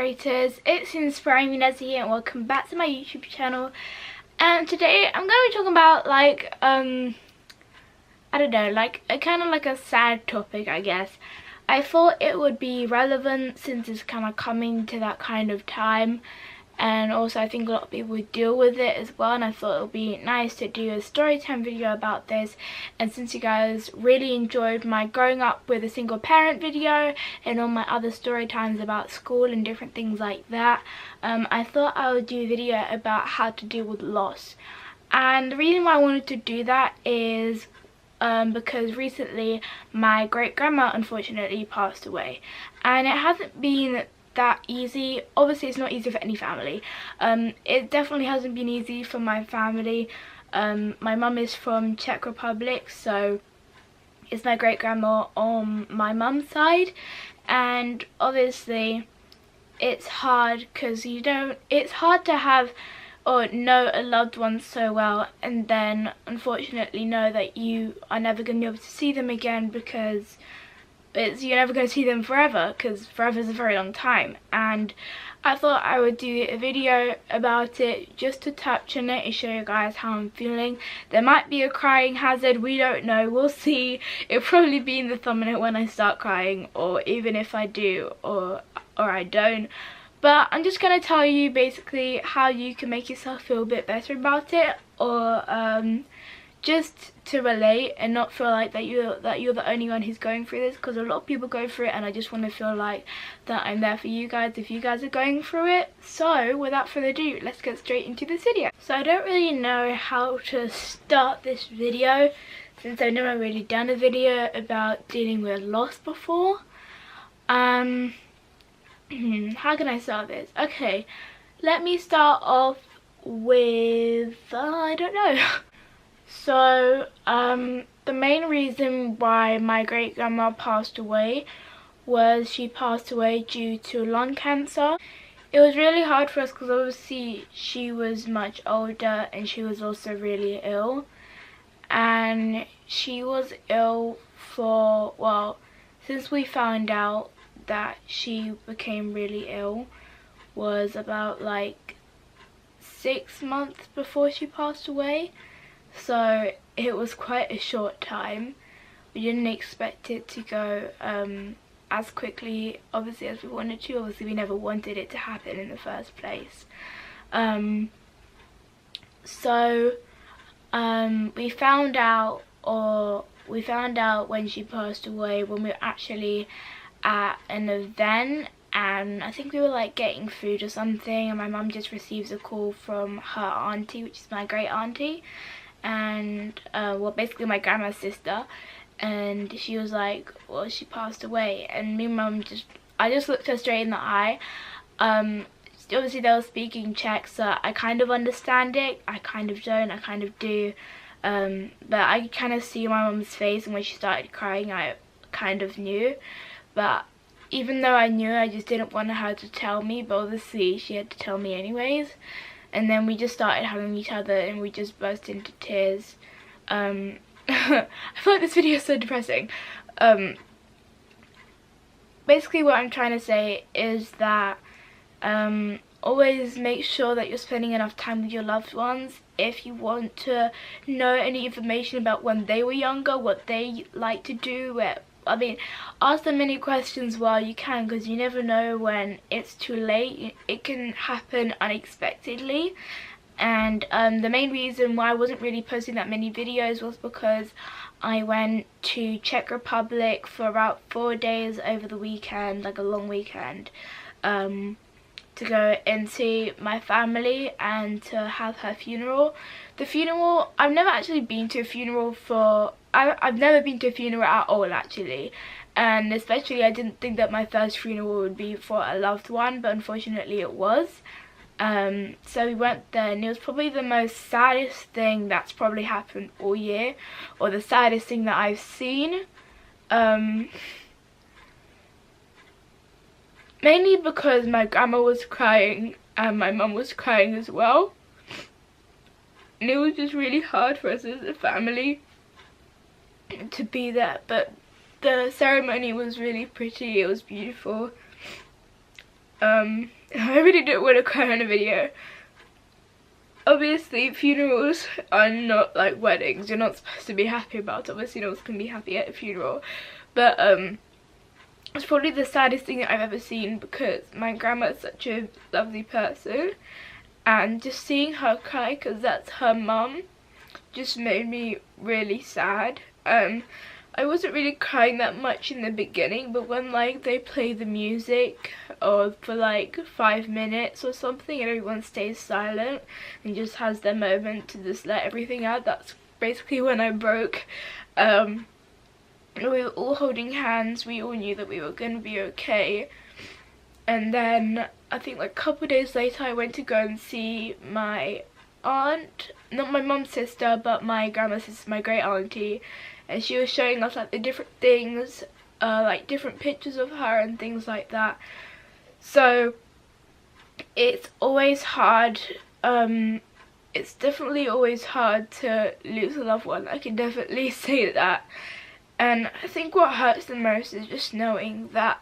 Inspirators, it's Inspiring Vanessa here and welcome back to my YouTube channel. And today I'm going to be talking about like I don't know, like a kind of like a sad topic, I guess. I thought it would be relevant since it's kind of coming to that kind of time, and also I think a lot of people deal with it as well, and I thought it would be nice to do a story time video about this. And since you guys really enjoyed my growing up with a single parent video and all my other story times about school and different things like that, I thought I would do a video about how to deal with loss. And the reason why I wanted to do that is because recently my great-grandma unfortunately passed away, and it hasn't been that easy. Obviously it's not easy for any family. It definitely hasn't been easy for my family. My mum is from Czech Republic, so it's my great-grandma on my mum's side, and obviously it's hard because it's hard to have or know a loved one so well and then unfortunately know that you are never going to be able to see them again, because you're never going to see them forever, because forever is a very long time. And I thought I would do a video about it just to touch on it and show you guys how I'm feeling. There might be a crying hazard, we don't know, we'll see. It'll probably be in the thumbnail when I start crying, or even if I do or I don't. But I'm just going to tell you basically how you can make yourself feel a bit better about it, or just to relate and not feel like that you're the only one who's going through this, because a lot of people go through it, and I just want to feel like that I'm there for you guys if you guys are going through it. So without further ado, let's get straight into this video. So I don't really know how to start this video since I've never really done a video about dealing with loss before. How can I start this? Okay, let me start off with I don't know. So the main reason why my great-grandma passed away was she passed away due to lung cancer. It was really hard for us because obviously she was much older and she was also really ill, and she was ill for, well, since we found out that she became really ill was about like 6 months before she passed away. So it was quite a short time. We didn't expect it to go as quickly, obviously, as we wanted to. Obviously we never wanted it to happen in the first place. We found out when she passed away when we were actually at an event, and I think we were like getting food or something, and my mum just receives a call from her auntie, which is my great auntie, and well, basically my grandma's sister, and she was like, well, she passed away. And me and mum I just looked her straight in the eye. Obviously they were speaking Czech, so I kind of understand it, I kind of don't, I kind of do, but I kind of see my mum's face, and when she started crying I kind of knew. But even though I knew, I just didn't want her to tell me, but obviously she had to tell me anyways. And then we just started hugging each other and we just burst into tears. I feel like this video is so depressing. Basically what I'm trying to say is that always make sure that you're spending enough time with your loved ones. If you want to know any information about when they were younger, what they like to do, ask them many questions while you can, because you never know when it's too late. It can happen unexpectedly. And the main reason why I wasn't really posting that many videos was because I went to Czech Republic for about 4 days over the weekend, like a long weekend, to go and see my family and to have her funeral. The funeral, I've never actually been to a funeral I've never been to a funeral at all, actually, and especially I didn't think that my first funeral would be for a loved one, but unfortunately it was. So we went there, and it was probably the most saddest thing that's probably happened all year, or the saddest thing that I've seen. Mainly because my grandma was crying and my mum was crying as well, and it was just really hard for us as a family to be there. But the ceremony was really pretty, it was beautiful, I really don't want to cry on a video. Obviously, funerals are not like weddings. You're not supposed to be happy about it. Obviously, no one's going to be happy at a funeral. But it's probably the saddest thing that I've ever seen, because my grandma is such a lovely person. And just seeing her cry, because that's her mum, just made me really sad. I wasn't really crying that much in the beginning, but when like they play the music or for like 5 minutes or something and everyone stays silent and just has their moment to just let everything out, that's basically when I broke. We were all holding hands, we all knew that we were going to be okay. And then I think like a couple of days later I went to go and see my aunt, not my mum's sister, but my grandma's sister, my great auntie, and she was showing us like the different things, like different pictures of her and things like that. So it's always hard, it's definitely always hard to lose a loved one, I can definitely say that. And I think what hurts the most is just knowing that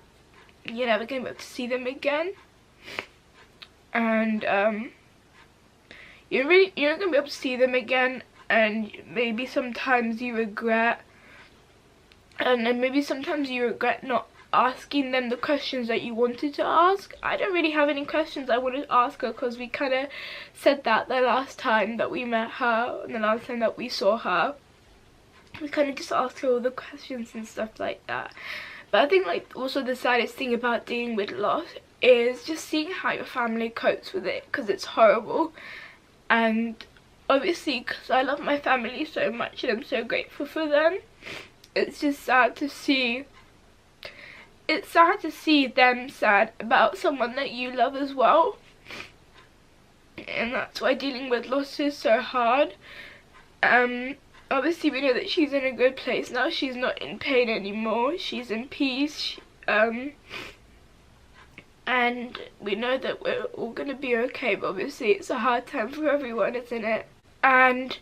you're never going to be able to see them again. And you're not going to be able to see them again, and maybe sometimes you regret, and then maybe sometimes you regret not asking them the questions that you wanted to ask. I don't really have any questions I wanted to ask her, because we kind of said that the last time that we met her and the last time that we saw her. We kind of just asked her all the questions and stuff like that. But I think like also the saddest thing about dealing with loss is just seeing how your family copes with it, because it's horrible. And obviously, because I love my family so much and I'm so grateful for them, it's just sad to see. It's sad to see them sad about someone that you love as well. And that's why dealing with loss is so hard. Obviously we know that she's in a good place now. She's not in pain anymore. She's in peace. And we know that we're all going to be okay, but obviously it's a hard time for everyone, isn't it? And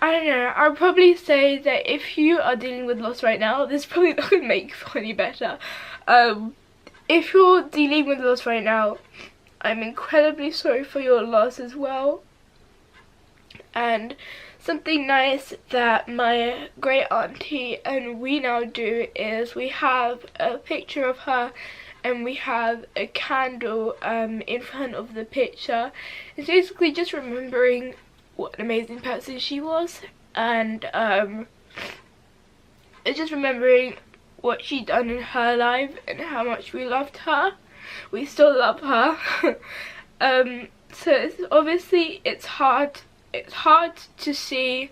I don't know, I'll probably say that if you are dealing with loss right now, this is probably not going to make you feel any better. If you're dealing with loss right now, I'm incredibly sorry for your loss as well. And something nice that my great auntie and we now do is we have a picture of her and we have a candle in front of the picture. It's basically just remembering what an amazing person she was, and it's just remembering what she'd done in her life and how much we loved her. We still love her. So it's hard to see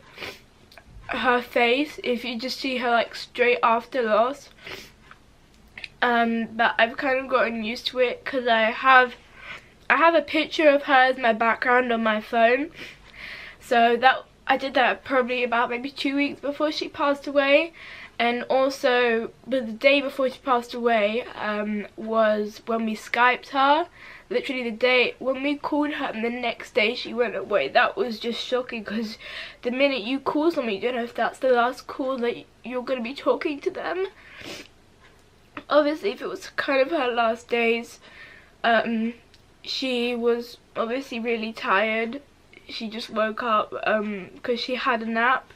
her face if you just see her like straight after loss. But I've kind of gotten used to it, because I have a picture of her as my background on my phone. So that I did that probably about maybe 2 weeks before she passed away. And also, but the day before she passed away was when we Skyped her. Literally the day when we called her and the next day she went away. That was just shocking, because the minute you call someone, you don't know if that's the last call that you're going to be talking to them. Obviously, if it was kind of her last days, she was obviously really tired. She just woke up because she had a nap.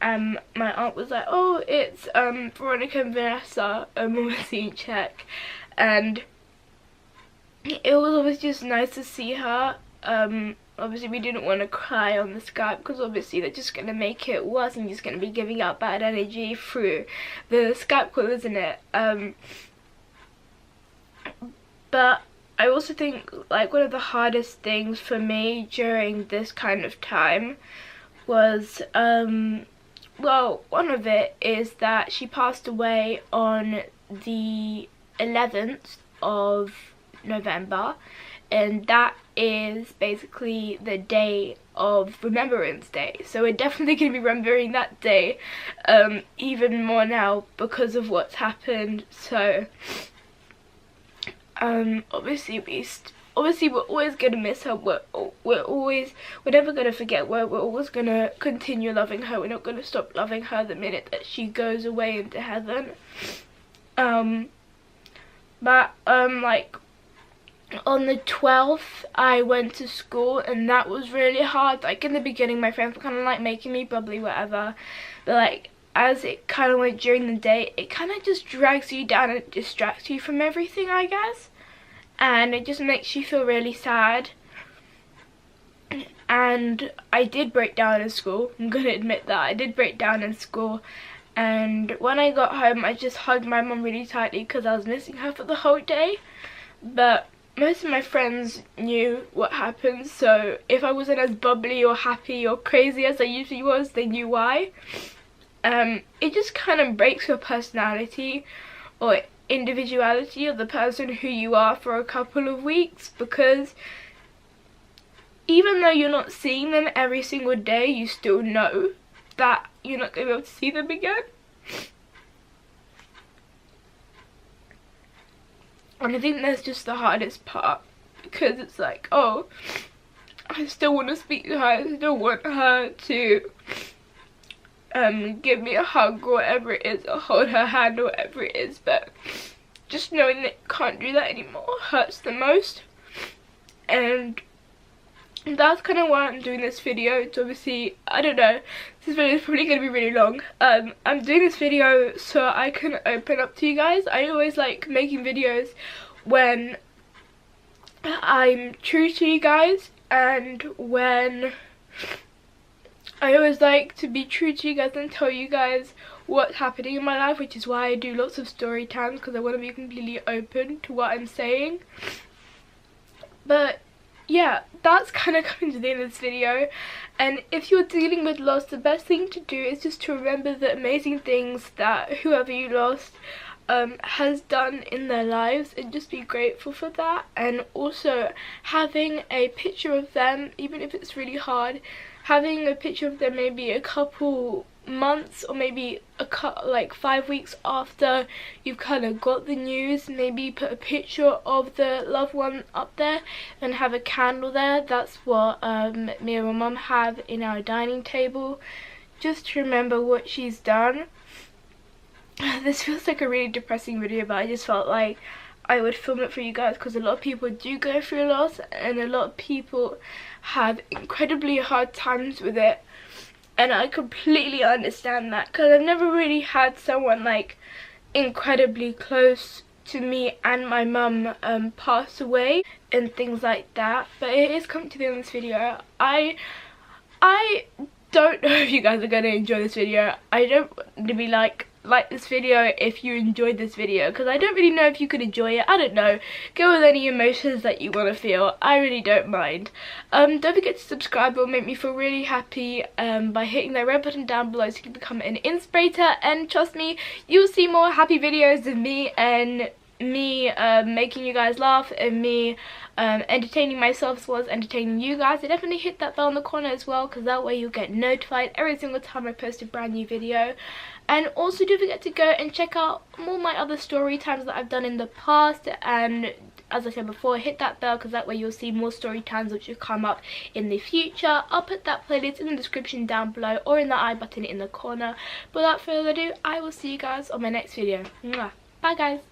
My aunt was like, oh, it's Veronica and Vanessa, obviously check. And it was obviously just nice to see her. Obviously we didn't want to cry on the Skype, because obviously they're just going to make it worse and just going to be giving out bad energy through the Skype call, isn't it? But I also think like one of the hardest things for me during this kind of time was, well, one of it is that she passed away on the 11th of November, and that is basically the day of Remembrance Day. So we're definitely going to be remembering that day even more now because of what's happened. So obviously we're always going to miss her. We're never going to forget. We're always going to continue loving her. We're not going to stop loving her the minute that she goes away into heaven. But like on the 12th I went to school, and that was really hard. Like in the beginning my friends were kind of like making me bubbly, whatever, but like as it kind of went during the day, it kind of just drags you down and distracts you from everything, I guess, and it just makes you feel really sad. And I did break down in school. I'm gonna admit that I did break down in school, and when I got home I just hugged my mum really tightly because I was missing her for the whole day. But most of my friends knew what happened, so if I wasn't as bubbly or happy or crazy as I usually was, they knew why. It just kind of breaks your personality or individuality of the person who you are for a couple of weeks, because even though you're not seeing them every single day, you still know that you're not going to be able to see them again. And I think that's just the hardest part, because it's like, oh, I still want to speak to her, I still want her to give me a hug or whatever it is, or hold her hand or whatever it is, but just knowing that you can't do that anymore hurts the most. And that's kind of why I'm doing this video. It's obviously, I don't know, this video is probably going to be really long. I'm doing this video so I can open up to you guys. I always like making videos when I'm true to you guys, and when I always like to be true to you guys and tell you guys what's happening in my life, which is why I do lots of story times, because I want to be completely open to what I'm saying. But yeah, that's kind of coming to the end of this video. And if you're dealing with loss, the best thing to do is just to remember the amazing things that whoever you lost has done in their lives, and just be grateful for that. And also having a picture of them, even if it's really hard, having a picture of them maybe a couple months or maybe like 5 weeks after you've kind of got the news, maybe put a picture of the loved one up there and have a candle there. That's what me and my mum have in our dining table, just to remember what she's done. This feels like a really depressing video, but I just felt like I would film it for you guys, because a lot of people do go through loss, and a lot of people have incredibly hard times with it. And I completely understand that, because I've never really had someone like incredibly close to me and my mum pass away and things like that. But it is coming to the end of this video. I don't know if you guys are going to enjoy this video. I don't want to be like this video if you enjoyed this video, because I don't really know if you could enjoy it. I don't know, go with any emotions that you want to feel. I really don't mind. Don't forget to subscribe. It will make me feel really happy by hitting that red button down below so you can become an inspirator. And trust me, you'll see more happy videos of me, and me making you guys laugh, and me entertaining myself as well as entertaining you guys. So definitely hit that bell in the corner as well, because that way you'll get notified every single time I post a brand new video. And also don't forget to go and check out all my other story times that I've done in the past, and as I said before, hit that bell, because that way you'll see more story times which will come up in the future. I'll put that playlist in the description down below, or in the I button in the corner. But without further ado, I will see you guys on my next video. Mwah. Bye guys.